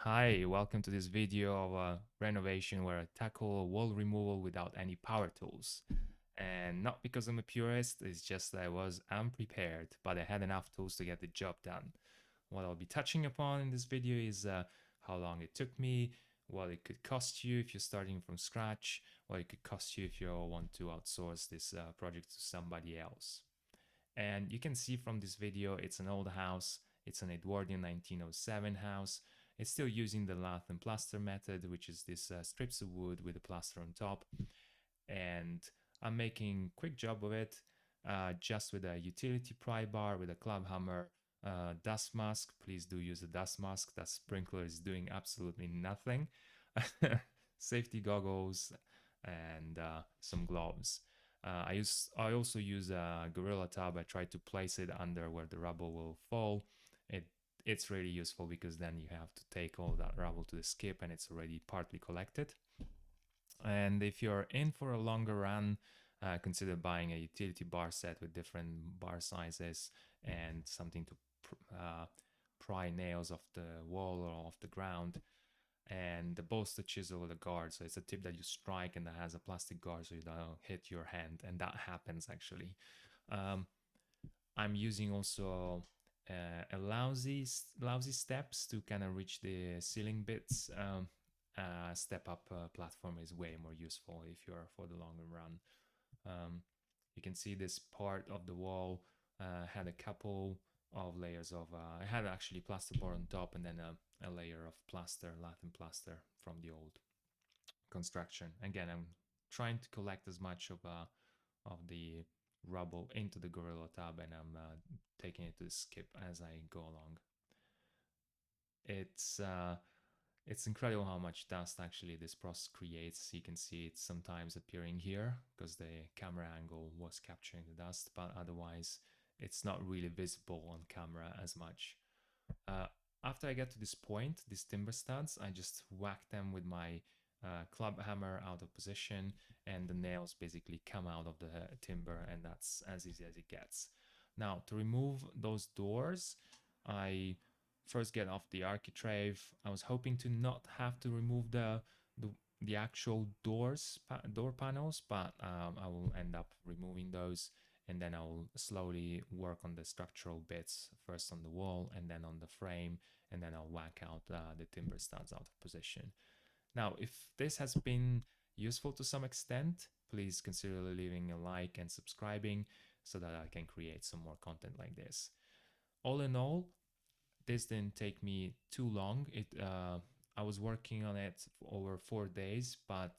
Hi, welcome to this video of renovation where I tackle wall removal without any power tools. And not because I'm a purist, it's just that I was unprepared, but I had enough tools to get the job done. What I'll be touching upon in this video is how long it took me, what it could cost you if you're starting from scratch, what it could cost you if you want to outsource this project to somebody else. And you can see from this video, it's an old house. It's an Edwardian 1907 house. It's still using the lath and plaster method, which is this strips of wood with a plaster on top. And I'm making quick job of it just with a utility pry bar, with a club hammer, dust mask. Please do use a dust mask. That sprinkler is doing absolutely nothing. Safety goggles and some gloves. I also use a Gorilla Tub. I try to place it under where the rubble will fall. It's really useful because then you have to take all that rubble to the skip and it's already partly collected. And if you're in for a longer run, consider buying a utility bar set with different bar sizes and something to pry nails off the wall or off the ground, and the bolster chisel with a guard. So it's a tip that you strike and that has a plastic guard so you don't hit your hand, and that happens actually. Um, I'm using also a lousy steps to kind of reach the ceiling bits. Step up platform is way more useful if you're for the longer run. You can see this part of the wall had a couple of layers of I had actually plasterboard on top and then a layer of plaster, lath plaster from the old construction. Again, I'm trying to collect as much of the rubble into the Gorilla Tub, and I'm taking it to the skip as I go along. It's incredible how much dust actually this process creates. You can see it sometimes appearing here because the camera angle was capturing the dust, but otherwise it's not really visible on camera as much. Uh, After I get to this point, these timber studs, I just whack them with my club hammer out of position, and the nails basically come out of the timber, and that's as easy as it gets. Now, to remove those doors, I first get off the architrave. I was hoping to not have to remove the actual door panels, but I will end up removing those, and then I'll slowly work on the structural bits, first on the wall and then on the frame, and then I'll whack out the timber studs out of position. Now, if this has been useful to some extent, please consider leaving a like and subscribing so that I can create some more content like this. All in all, this didn't take me too long. I was working on it for over 4 days, but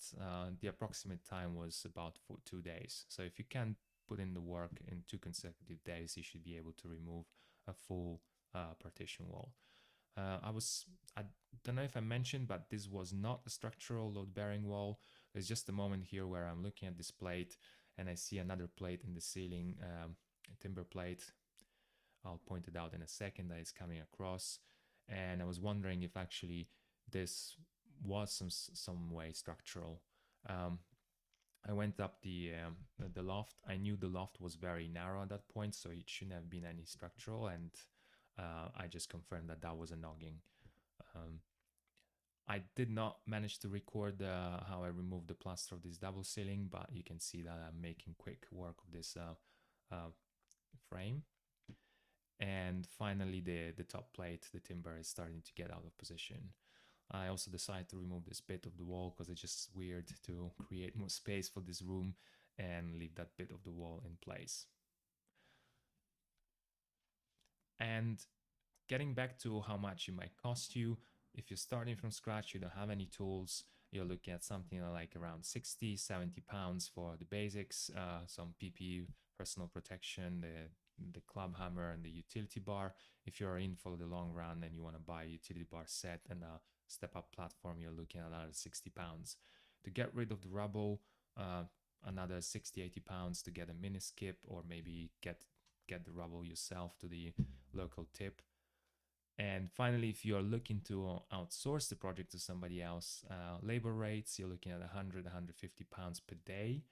the approximate time was about 2 days. So if you can put in the work in 2 consecutive days, you should be able to remove a full partition wall. I don't know if I mentioned, but this was not a structural load-bearing wall. There's just a moment here where I'm looking at this plate and I see another plate in the ceiling, a timber plate. I'll point it out in a second that it's coming across. And I was wondering if actually this was some way structural. Um, I went up the loft. I knew the loft was very narrow at that point, so it shouldn't have been any structural, and I just confirmed that that was a nogging. Um, I did not manage to record how I removed the plaster of this double ceiling, but you can see that I'm making quick work of this frame. And finally, the top plate, the timber, is starting to get out of position. I also decided to remove this bit of the wall because it's just weird to create more space for this room and leave that bit of the wall in place. And getting back to how much it might cost you, if you're starting from scratch, you don't have any tools, you're looking at something like around 60, 70 pounds for the basics, some PPE, personal protection, the club hammer and the utility bar. If you're in for the long run and you want to buy a utility bar set and a step up platform, you're looking at another 60 pounds. To get rid of the rubble, another 60, 80 pounds to get a mini skip, or maybe get the rubble yourself to the local tip. And finally, if you're looking to outsource the project to somebody else, labor rates, you're looking at 100, 150 pounds per day.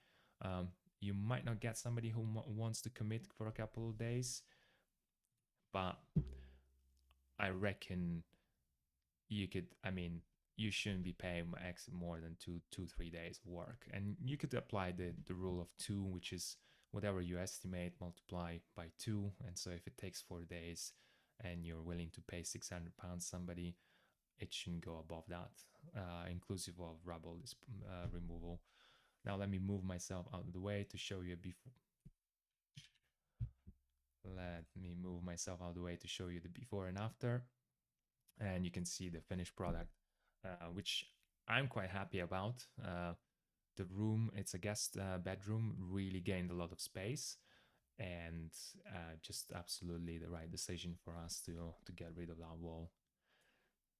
You might not get somebody who wants to commit for a couple of days, but I reckon you could, I mean, you shouldn't be paying more than 3 days of work. And you could apply the rule of two, which is whatever you estimate, multiply by two. And so if it takes 4 days and you're willing to pay £600 somebody, it shouldn't go above that, inclusive of rubble removal. Now let me move myself out of the way to show you before. Let me move myself out of the way to show you the before and after. And you can see the finished product, which I'm quite happy about. The room, it's a guest bedroom, really gained a lot of space, and just absolutely the right decision for us to get rid of that wall.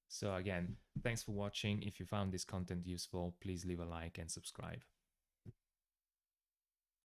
So again, thanks for watching. If you found this content useful, please leave a like and subscribe.